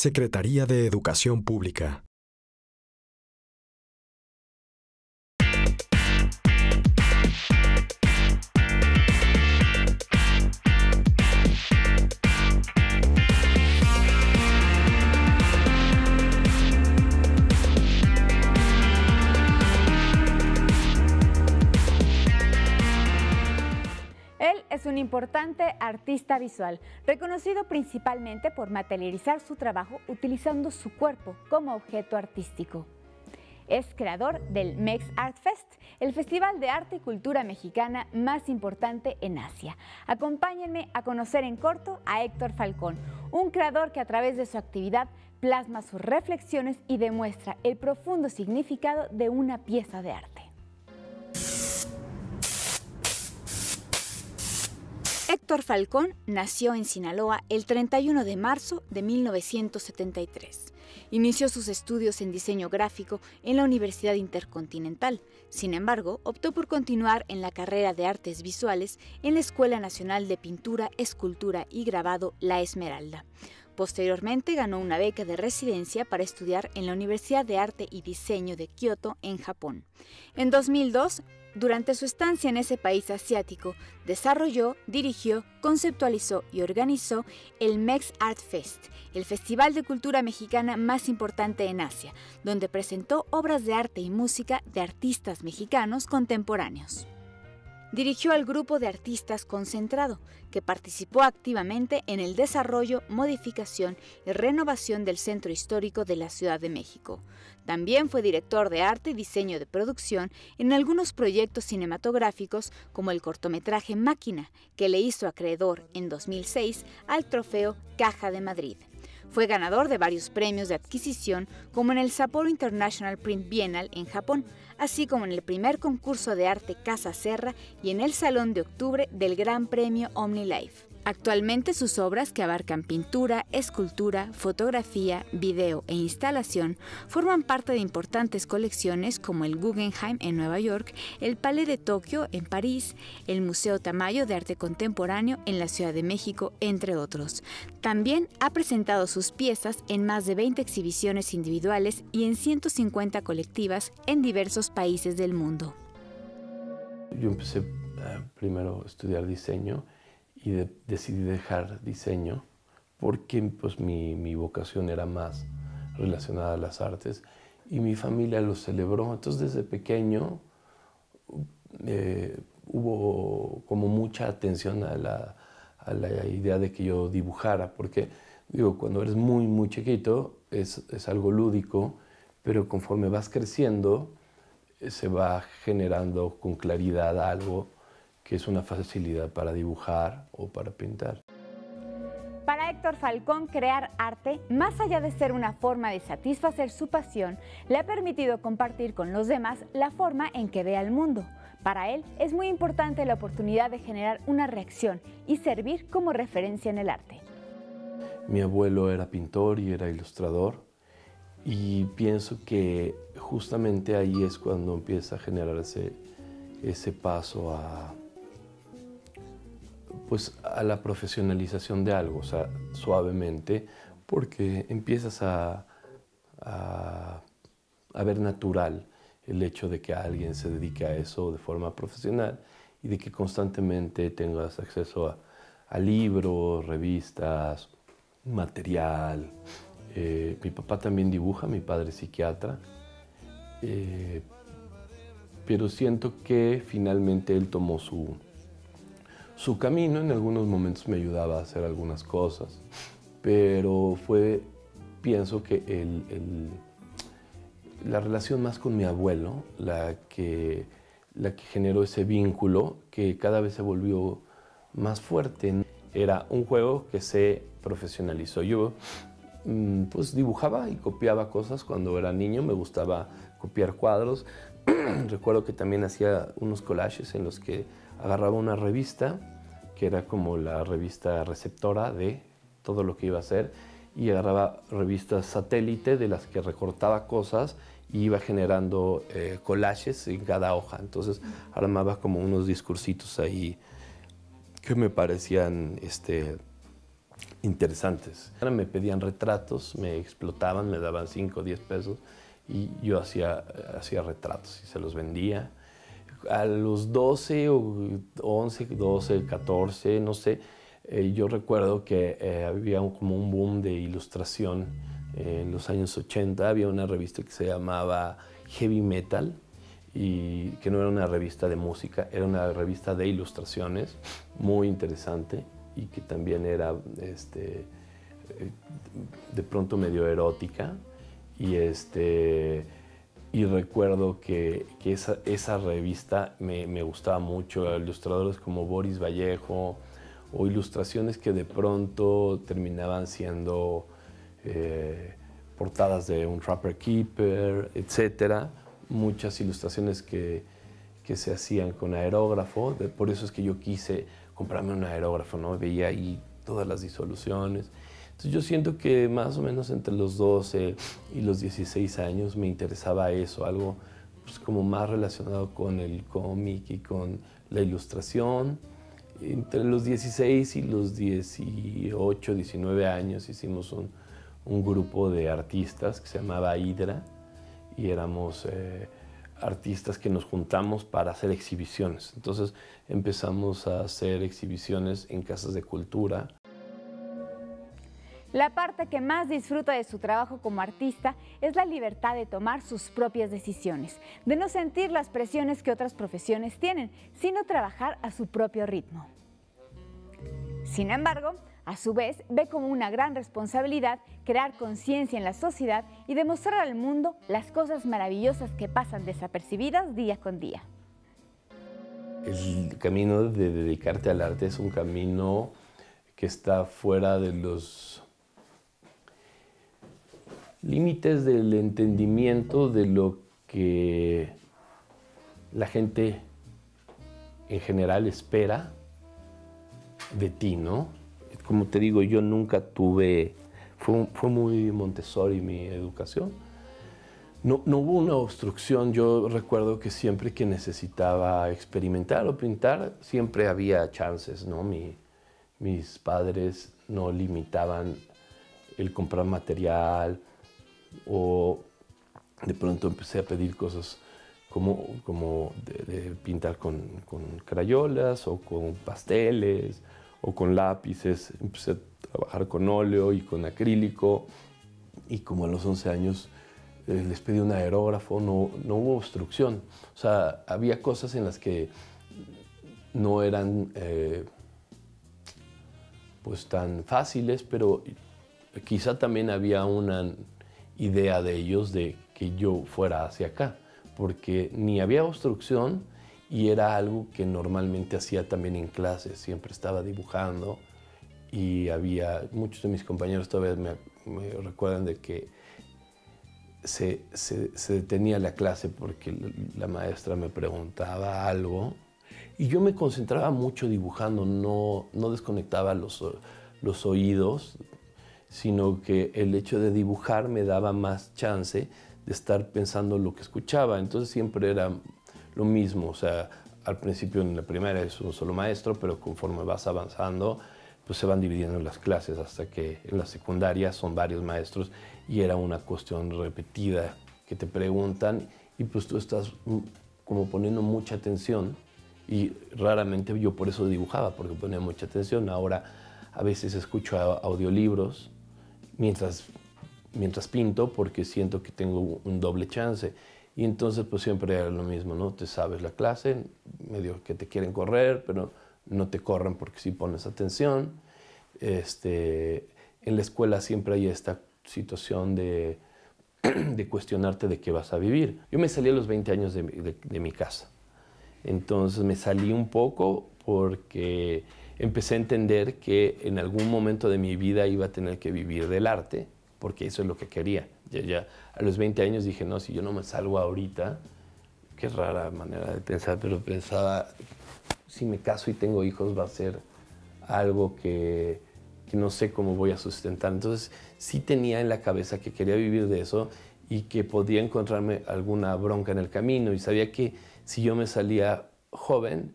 Secretaría de Educación Pública. Es un importante artista visual, reconocido principalmente por materializar su trabajo utilizando su cuerpo como objeto artístico. Es creador del Mex Art Fest, el festival de arte y cultura mexicana más importante en Asia. Acompáñenme a conocer en corto a Héctor Falcón, un creador que a través de su actividad plasma sus reflexiones y demuestra el profundo significado de una pieza de arte. Héctor Falcón nació en Sinaloa el 31 de marzo de 1973. Inició sus estudios en diseño gráfico en la Universidad Intercontinental. Sin embargo, optó por continuar en la carrera de artes visuales en la Escuela Nacional de Pintura, Escultura y Grabado La Esmeralda. Posteriormente ganó una beca de residencia para estudiar en la Universidad de Arte y Diseño de Kioto, en Japón. En 2002, durante su estancia en ese país asiático, desarrolló, dirigió, conceptualizó y organizó el Mex Art Fest, el festival de cultura mexicana más importante en Asia, donde presentó obras de arte y música de artistas mexicanos contemporáneos. Dirigió al grupo de artistas Concentrado, que participó activamente en el desarrollo, modificación y renovación del Centro Histórico de la Ciudad de México. También fue director de arte y diseño de producción en algunos proyectos cinematográficos, como el cortometraje Máquina, que le hizo acreedor en 2006 al trofeo Caja de Madrid. Fue ganador de varios premios de adquisición, como en el Sapporo International Print Bienal en Japón, así como en el primer concurso de arte Casa Serra y en el Salón de Octubre del Gran Premio OmniLife. Actualmente sus obras, que abarcan pintura, escultura, fotografía, video e instalación, forman parte de importantes colecciones como el Guggenheim en Nueva York, el Palais de Tokio en París, el Museo Tamayo de Arte Contemporáneo en la Ciudad de México, entre otros. También ha presentado sus piezas en más de 20 exhibiciones individuales y en 150 colectivas en diversos países del mundo. Yo empecé primero a estudiar diseño y decidí dejar diseño porque pues, mi vocación era más relacionada a las artes y mi familia lo celebró. Entonces desde pequeño hubo como mucha atención a la idea de que yo dibujara, porque digo, cuando eres muy chiquito es algo lúdico, pero conforme vas creciendo se va generando con claridad algo que es una facilidad para dibujar o para pintar. Para Héctor Falcón, crear arte, más allá de ser una forma de satisfacer su pasión, le ha permitido compartir con los demás la forma en que ve al mundo. Para él es muy importante la oportunidad de generar una reacción y servir como referencia en el arte. Mi abuelo era pintor y era ilustrador, y pienso que justamente ahí es cuando empieza a generarse ese paso a la profesionalización de algo, o sea, suavemente, porque empiezas a ver natural el hecho de que alguien se dedique a eso de forma profesional y de que constantemente tengas acceso a libros, revistas, material. Mi papá también dibuja, mi padre es psiquiatra, pero siento que finalmente él tomó su camino. En algunos momentos me ayudaba a hacer algunas cosas, pero pienso que la relación más con mi abuelo, la que generó ese vínculo que cada vez se volvió más fuerte. Era un juego que se profesionalizó. Yo pues dibujaba y copiaba cosas cuando era niño, me gustaba copiar cuadros. Recuerdo que también hacía unos collages en los que agarraba una revista, que era como la revista receptora de todo lo que iba a hacer, y agarraba revistas satélite de las que recortaba cosas y iba generando collages en cada hoja. Entonces armaba como unos discursitos ahí que me parecían interesantes. Ahora me pedían retratos, me explotaban, me daban 5 o 10 pesos y yo hacía retratos y se los vendía. A los 12 o 11, 12, 14, no sé, yo recuerdo que había como un boom de ilustración en los años 80. Había una revista que se llamaba Heavy Metal, y que no era una revista de música, era una revista de ilustraciones muy interesante y que también era de pronto medio erótica. Y recuerdo que esa revista me gustaba mucho, ilustradores como Boris Vallejo, o ilustraciones que de pronto terminaban siendo portadas de un Trapper Keeper, etc. Muchas ilustraciones que se hacían con aerógrafo, por eso es que yo quise comprarme un aerógrafo, ¿no? Veía ahí todas las disoluciones. Entonces yo siento que más o menos entre los 12 y los 16 años me interesaba eso, algo pues, como más relacionado con el cómic y con la ilustración. Entre los 16 y los 18, 19 años hicimos un grupo de artistas que se llamaba Hydra, y éramos artistas que nos juntamos para hacer exhibiciones. Entonces empezamos a hacer exhibiciones en casas de cultura. La parte que más disfruta de su trabajo como artista es la libertad de tomar sus propias decisiones, de no sentir las presiones que otras profesiones tienen, sino trabajar a su propio ritmo. Sin embargo, a su vez, ve como una gran responsabilidad crear conciencia en la sociedad y demostrar al mundo las cosas maravillosas que pasan desapercibidas día con día. El camino de dedicarte al arte es un camino que está fuera de los límites del entendimiento de lo que la gente en general espera de ti, ¿no? Como te digo, yo nunca tuve, fue muy Montessori mi educación. No hubo una obstrucción. Yo recuerdo que siempre que necesitaba experimentar o pintar, siempre había chances, ¿no? Mis padres no limitaban el comprar material, o de pronto empecé a pedir cosas como de pintar con crayolas o con pasteles o con lápices. Empecé a trabajar con óleo y con acrílico, y como a los 11 años les pedí un aerógrafo. No hubo obstrucción. O sea, había cosas en las que no eran pues tan fáciles, pero quizá también había una idea de ellos de que yo fuera hacia acá, porque ni había obstrucción y era algo que normalmente hacía también en clases. Siempre estaba dibujando y muchos de mis compañeros todavía me recuerdan de que se detenía la clase porque la maestra me preguntaba algo y yo me concentraba mucho dibujando, no desconectaba los oídos, sino que el hecho de dibujar me daba más chance de estar pensando lo que escuchaba. Entonces siempre era lo mismo. O sea, al principio en la primaria es un solo maestro, pero conforme vas avanzando, pues se van dividiendo las clases hasta que en la secundaria son varios maestros y era una cuestión repetida que te preguntan y pues tú estás como poniendo mucha atención, y raramente yo por eso dibujaba, porque ponía mucha atención. Ahora a veces escucho audiolibros mientras pinto, porque siento que tengo un doble chance. Y entonces pues siempre era lo mismo, ¿no? Te sabes la clase, medio que te quieren correr, pero no te corren porque sí pones atención. En la escuela siempre hay esta situación de cuestionarte de qué vas a vivir. Yo me salí a los 20 años de mi casa. Entonces me salí un poco porque empecé a entender que en algún momento de mi vida iba a tener que vivir del arte, porque eso es lo que quería. Ya a los 20 años dije, no, si yo no me salgo ahorita, qué rara manera de pensar, pero pensaba, si me caso y tengo hijos va a ser algo que no sé cómo voy a sustentar. Entonces sí tenía en la cabeza que quería vivir de eso y que podía encontrarme alguna bronca en el camino, y sabía que si yo me salía joven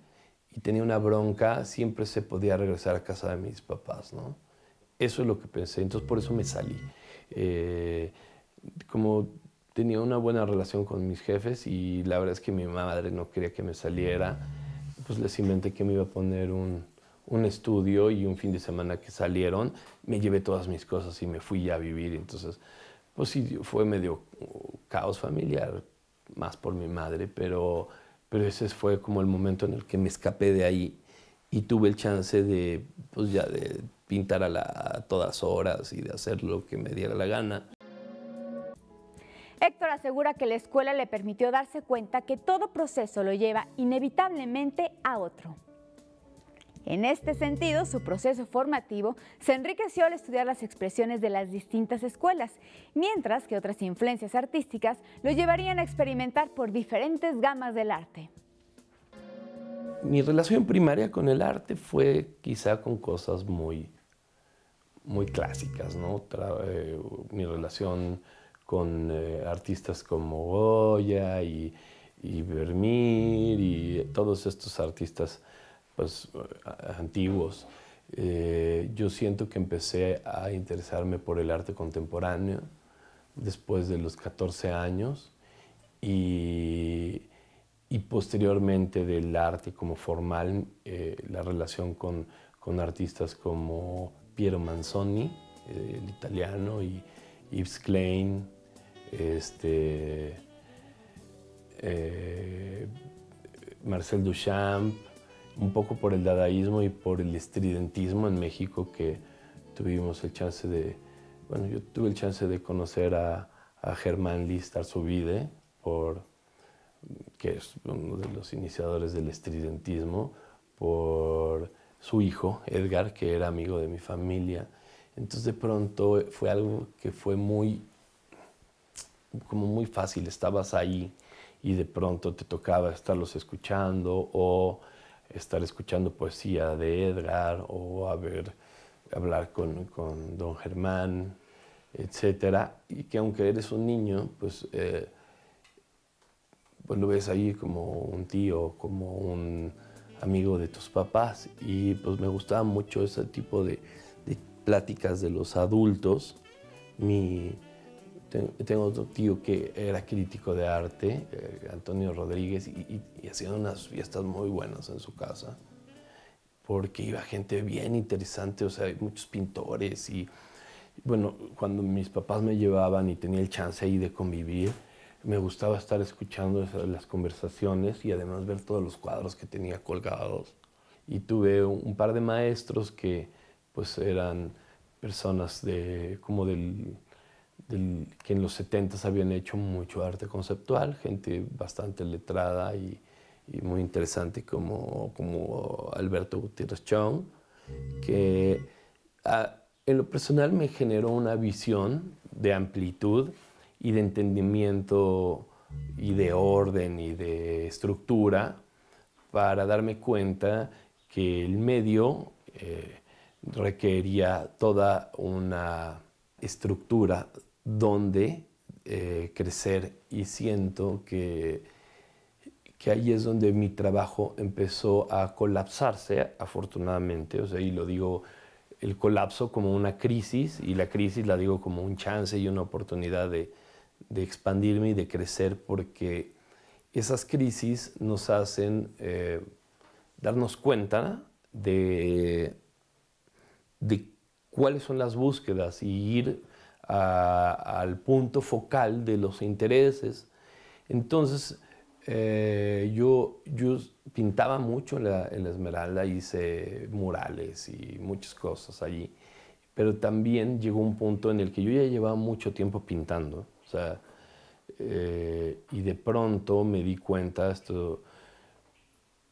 y tenía una bronca, siempre se podía regresar a casa de mis papás, ¿no? Eso es lo que pensé, entonces por eso me salí. Como tenía una buena relación con mis jefes y la verdad es que mi madre no quería que me saliera, pues les inventé que me iba a poner un estudio y un fin de semana que salieron, me llevé todas mis cosas y me fui ya a vivir. Entonces, pues sí, fue medio caos familiar, más por mi madre, pero ese fue como el momento en el que me escapé de ahí y tuve el chance de, pues ya de pintar a todas horas y de hacer lo que me diera la gana. Héctor asegura que la escuela le permitió darse cuenta que todo proceso lo lleva inevitablemente a otro. En este sentido, su proceso formativo se enriqueció al estudiar las expresiones de las distintas escuelas, mientras que otras influencias artísticas lo llevarían a experimentar por diferentes gamas del arte. Mi relación primaria con el arte fue quizá con cosas muy clásicas, ¿no? Mi relación con artistas como Goya y Vermeer y todos estos artistas pues, antiguos. Yo siento que empecé a interesarme por el arte contemporáneo después de los 14 años y posteriormente del arte como formal, la relación con artistas como Piero Manzoni, el italiano, y Yves Klein, Marcel Duchamp, un poco por el dadaísmo y por el estridentismo en México, que tuvimos el chance de, bueno, yo tuve el chance de conocer a Germán List Arzobide, que es uno de los iniciadores del estridentismo, por su hijo, Edgar, que era amigo de mi familia. Entonces de pronto fue algo que fue como muy fácil, estabas ahí y de pronto te tocaba estarlos escuchando o estar escuchando poesía de Edgar o hablar con don Germán, etcétera, y que aunque eres un niño, pues lo ves ahí como un tío, como un amigo de tus papás, y pues me gustaba mucho ese tipo de pláticas de los adultos. Tengo otro tío que era crítico de arte, Antonio Rodríguez, y hacían unas fiestas muy buenas en su casa, porque iba gente bien interesante, o sea, muchos pintores, y bueno, cuando mis papás me llevaban y tenía el chance ahí de convivir, me gustaba estar escuchando las conversaciones y además ver todos los cuadros que tenía colgados. Y tuve un par de maestros que pues eran personas que en los 70s habían hecho mucho arte conceptual, gente bastante letrada y muy interesante como Alberto Gutiérrez Chong, que en lo personal me generó una visión de amplitud y de entendimiento y de orden y de estructura para darme cuenta que el medio requería toda una estructura donde crecer, y siento que ahí es donde mi trabajo empezó a colapsarse, afortunadamente, o sea, y lo digo el colapso como una crisis, y la crisis la digo como un chance y una oportunidad de expandirme y de crecer, porque esas crisis nos hacen darnos cuenta de cuáles son las búsquedas y ir al punto focal de los intereses. Entonces, yo pintaba mucho en la Esmeralda, hice murales y muchas cosas allí, pero también llegó un punto en el que yo ya llevaba mucho tiempo pintando, o sea, y de pronto me di cuenta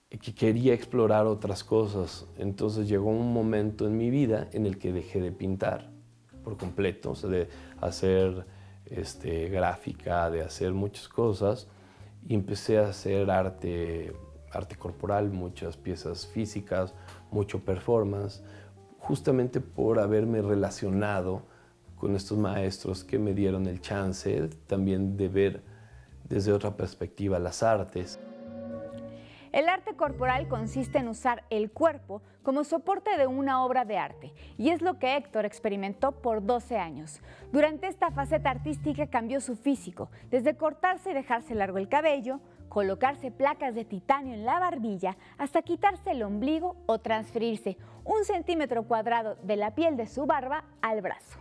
que quería explorar otras cosas. Entonces llegó un momento en mi vida en el que dejé de pintar por completo, o sea, de hacer gráfica, de hacer muchas cosas, y empecé a hacer arte corporal, muchas piezas físicas, mucho performance, justamente por haberme relacionado con estos maestros que me dieron el chance también de ver desde otra perspectiva las artes. El arte corporal consiste en usar el cuerpo como soporte de una obra de arte, y es lo que Héctor experimentó por 12 años. Durante esta faceta artística cambió su físico, desde cortarse y dejarse largo el cabello, colocarse placas de titanio en la barbilla, hasta quitarse el ombligo o transferirse 1 centímetro cuadrado de la piel de su barba al brazo.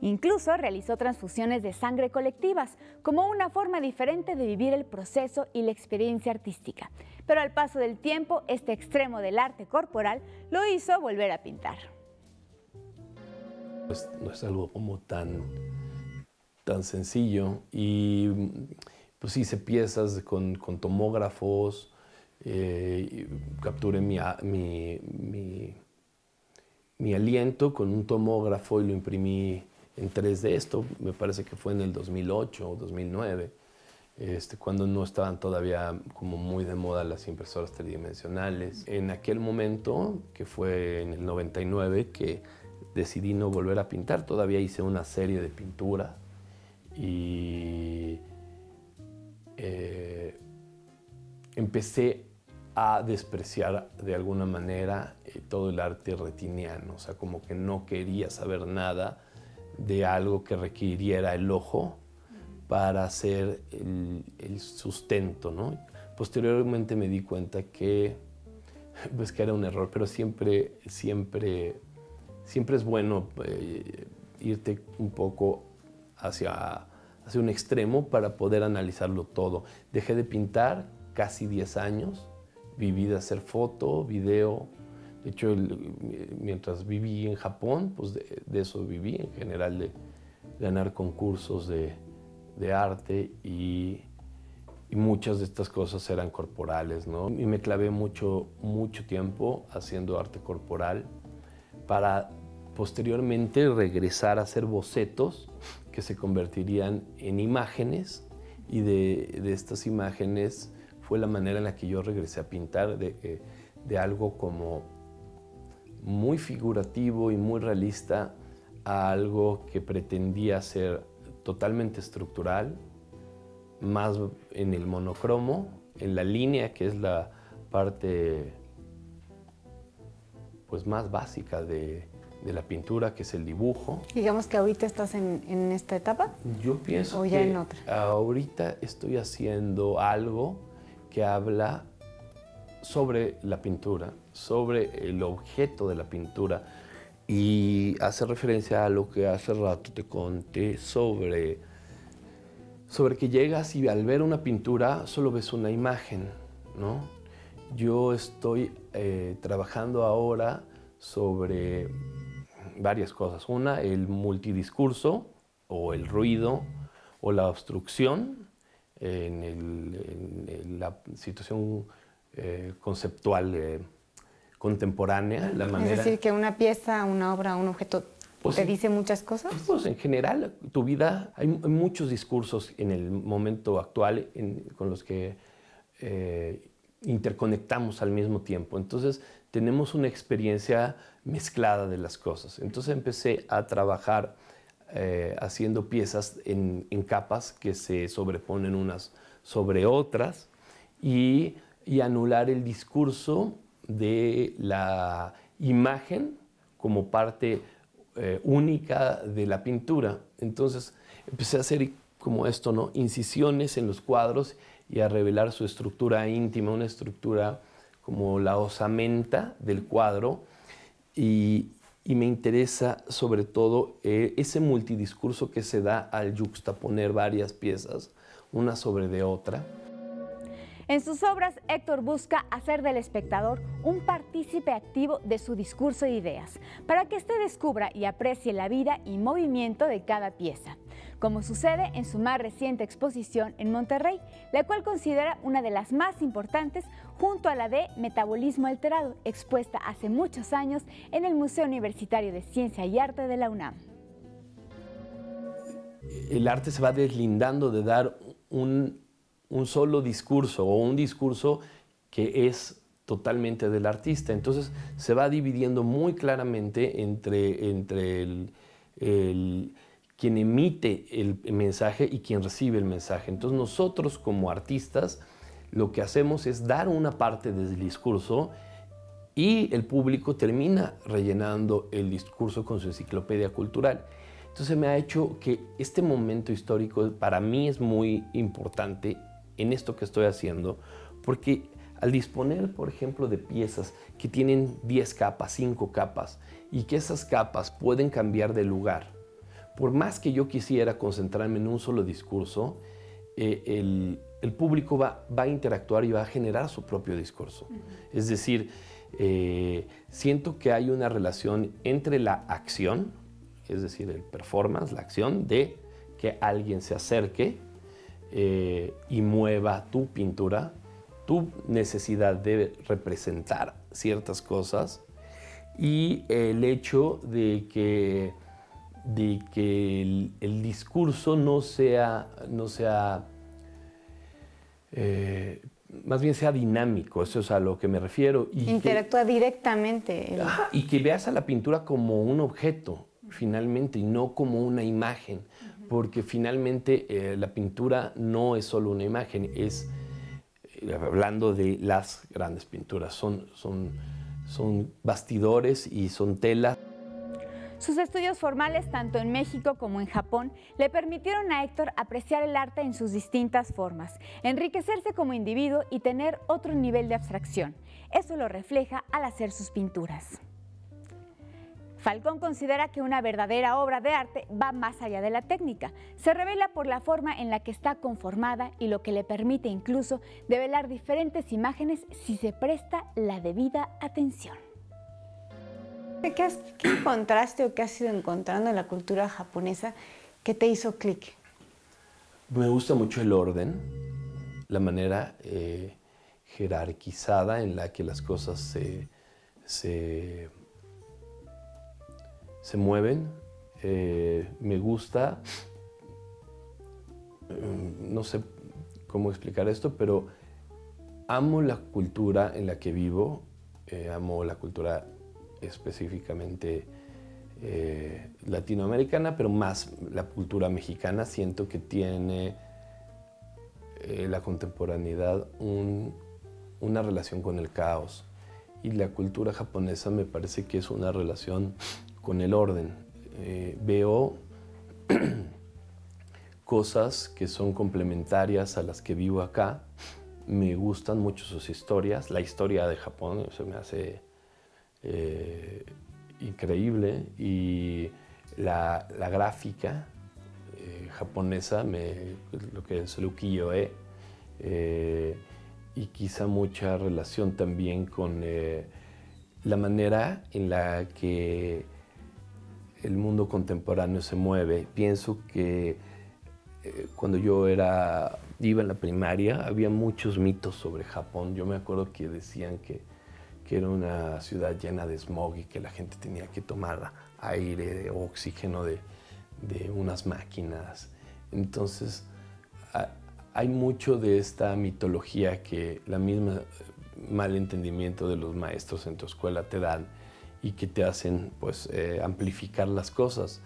Incluso realizó transfusiones de sangre colectivas, como una forma diferente de vivir el proceso y la experiencia artística. Pero al paso del tiempo, este extremo del arte corporal lo hizo volver a pintar. No es algo como tan sencillo, y pues hice piezas con tomógrafos, capturé mi aliento con un tomógrafo y lo imprimí en 3D. Esto me parece que fue en el 2008 o 2009, cuando no estaban todavía como muy de moda las impresoras tridimensionales. En aquel momento, que fue en el 99, que decidí no volver a pintar, todavía hice una serie de pintura y empecé a despreciar de alguna manera todo el arte retiniano, o sea, como que no quería saber nada de algo que requiriera el ojo para hacer el sustento, ¿no? Posteriormente me di cuenta que, pues, que era un error, pero siempre es bueno irte un poco hacia un extremo para poder analizarlo todo. Dejé de pintar casi 10 años, viví de hacer foto, video. De hecho, mientras viví en Japón, pues de eso viví, en general, de ganar concursos de arte, y muchas de estas cosas eran corporales, ¿no? Y me clavé mucho tiempo haciendo arte corporal para posteriormente regresar a hacer bocetos que se convertirían en imágenes, y de estas imágenes fue la manera en la que yo regresé a pintar de algo como muy figurativo y muy realista a algo que pretendía ser totalmente estructural, más en el monocromo, en la línea, que es la parte pues más básica de la pintura, que es el dibujo. Digamos que ahorita estás en esta etapa. Yo pienso ¿O ya que en otra? ahorita estoy haciendo algo que habla sobre la pintura, sobre el objeto de la pintura, y hace referencia a lo que hace rato te conté sobre que llegas y al ver una pintura solo ves una imagen, ¿no? Yo estoy trabajando ahora sobre varias cosas. Una, el multidiscurso, o el ruido, o la obstrucción en la situación conceptual contemporánea. La manera, es decir, que una pieza, una obra, un objeto pues, te dice muchas cosas. Pues en general, tu vida, hay muchos discursos en el momento actual con los que interconectamos al mismo tiempo. Entonces, tenemos una experiencia mezclada de las cosas. Entonces empecé a trabajar haciendo piezas en capas que se sobreponen unas sobre otras, y anular el discurso de la imagen como parte única de la pintura. Entonces empecé a hacer como esto, ¿no? Incisiones en los cuadros y a revelar su estructura íntima, una estructura como la osamenta del cuadro, y me interesa sobre todo ese multidiscurso que se da al yuxtaponer varias piezas, una sobre de otra. En sus obras, Héctor busca hacer del espectador un partícipe activo de su discurso e ideas, para que éste descubra y aprecie la vida y movimiento de cada pieza, como sucede en su más reciente exposición en Monterrey, la cual considera una de las más importantes junto a la de Metabolismo Alterado, expuesta hace muchos años en el Museo Universitario de Ciencia y Arte de la UNAM. El arte se va deslindando de dar un solo discurso, o un discurso que es totalmente del artista. Entonces se va dividiendo muy claramente entre quien emite el mensaje y quien recibe el mensaje. Entonces nosotros como artistas lo que hacemos es dar una parte del discurso y el público termina rellenando el discurso con su enciclopedia cultural. Entonces me ha hecho que este momento histórico para mí es muy importante en esto que estoy haciendo, porque al disponer, por ejemplo, de piezas que tienen 10 capas, 5 capas, y que esas capas pueden cambiar de lugar, por más que yo quisiera concentrarme en un solo discurso, el público va a interactuar y va a generar su propio discurso. Es decir, siento que hay una relación entre la acción, es decir, el performance, la acción de que alguien se acerque y mueva tu pintura, tu necesidad de representar ciertas cosas y el hecho de que el discurso no sea más bien sea dinámico, eso es a lo que me refiero. Y interactúa directamente. Y que veas a la pintura como un objeto, finalmente, y no como una imagen, porque finalmente la pintura no es solo una imagen, es, hablando de las grandes pinturas, son bastidores y son telas. Sus estudios formales, tanto en México como en Japón, le permitieron a Héctor apreciar el arte en sus distintas formas, enriquecerse como individuo y tener otro nivel de abstracción. Eso lo refleja al hacer sus pinturas. Falcón considera que una verdadera obra de arte va más allá de la técnica. Se revela por la forma en la que está conformada y lo que le permite incluso develar diferentes imágenes si se presta la debida atención. ¿Qué encontraste o qué has ido encontrando en la cultura japonesa que te hizo clic? Me gusta mucho el orden, la manera jerarquizada en la que las cosas se mueven. Me gusta, no sé cómo explicar esto, pero amo la cultura en la que vivo, amo la cultura específicamente latinoamericana, pero más la cultura mexicana. Siento que tiene la contemporaneidad una relación con el caos, y la cultura japonesa me parece que es una relación con el orden. Veo cosas que son complementarias a las que vivo acá. Me gustan mucho sus historias. La historia de Japón se me hace increíble, y la gráfica japonesa, lo que es el ukiyo-e, y quizá mucha relación también con la manera en la que el mundo contemporáneo se mueve. Pienso que cuando yo iba en la primaria había muchos mitos sobre Japón. Yo me acuerdo que decían que era una ciudad llena de smog y que la gente tenía que tomar aire o oxígeno de unas máquinas. Entonces, hay mucho de esta mitología que la misma mal entendimiento de los maestros en tu escuela te dan y que te hacen pues, amplificar las cosas.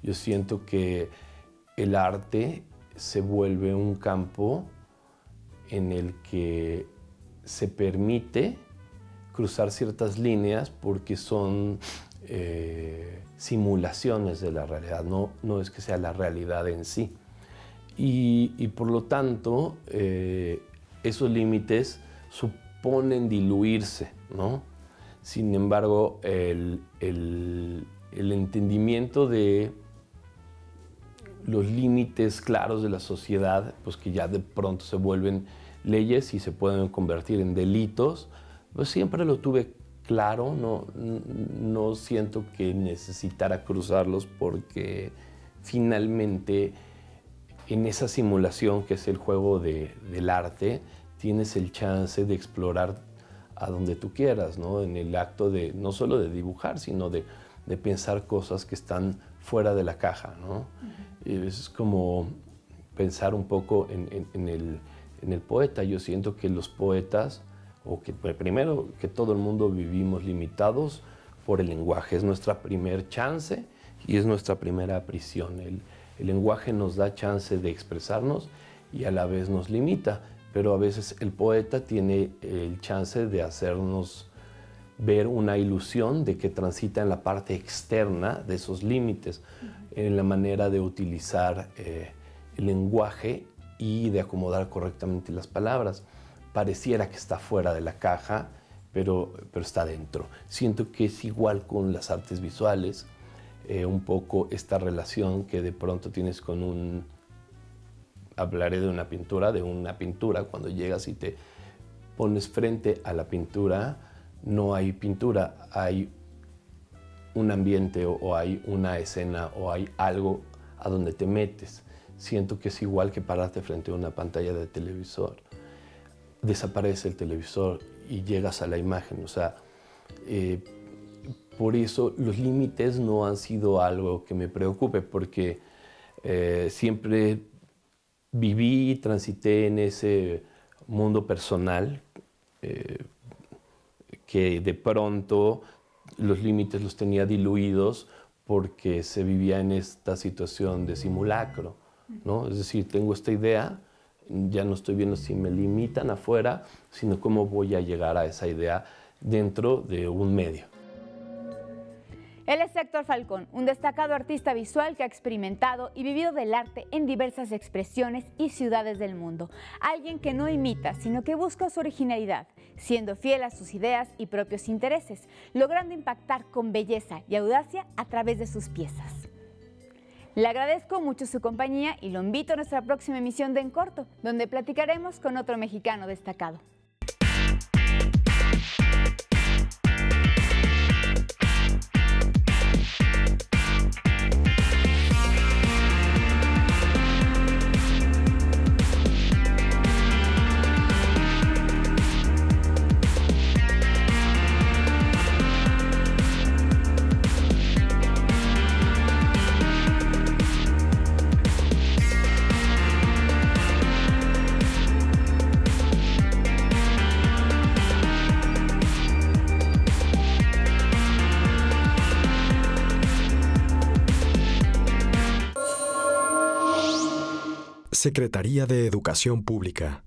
Yo siento que el arte se vuelve un campo en el que se permite cruzar ciertas líneas porque son simulaciones de la realidad, no es que sea la realidad en sí. Y por lo tanto, esos límites suponen diluirse, ¿no? Sin embargo, el entendimiento de los límites claros de la sociedad, pues que ya de pronto se vuelven leyes y se pueden convertir en delitos, pues siempre lo tuve claro, no siento que necesitara cruzarlos, porque finalmente en esa simulación que es el juego del arte, tienes el chance de explorar a donde tú quieras, ¿no? En el acto de no solo de dibujar, sino de pensar cosas que están fuera de la caja, ¿no? Es como pensar un poco en el poeta. Yo siento que los poetas, o que primero que todo el mundo vivimos limitados por el lenguaje. Es nuestra primer chance y es nuestra primera prisión. El lenguaje nos da chance de expresarnos y a la vez nos limita, pero a veces el poeta tiene el chance de hacernos ver una ilusión de que transita en la parte externa de esos límites, en la manera de utilizar el lenguaje y de acomodar correctamente las palabras. Pareciera que está fuera de la caja, pero está dentro. Siento que es igual con las artes visuales, un poco esta relación que de pronto tienes con un... Hablaré de una pintura, cuando llegas y te pones frente a la pintura, no hay pintura, hay un ambiente o hay una escena o hay algo a donde te metes. Siento que es igual que pararte frente a una pantalla de televisor. Desaparece el televisor y llegas a la imagen. O sea, por eso los límites no han sido algo que me preocupe, porque siempre viví y transité en ese mundo personal que de pronto los límites los tenía diluidos porque se vivía en esta situación de simulacro, ¿no? Es decir, tengo esta idea, ya no estoy viendo si me limitan afuera, sino cómo voy a llegar a esa idea dentro de un medio. Él es Héctor Falcón, un destacado artista visual que ha experimentado y vivido del arte en diversas expresiones y ciudades del mundo. Alguien que no imita, sino que busca su originalidad, siendo fiel a sus ideas y propios intereses, logrando impactar con belleza y audacia a través de sus piezas. Le agradezco mucho su compañía y lo invito a nuestra próxima emisión de En Corto, donde platicaremos con otro mexicano destacado. Secretaría de Educación Pública.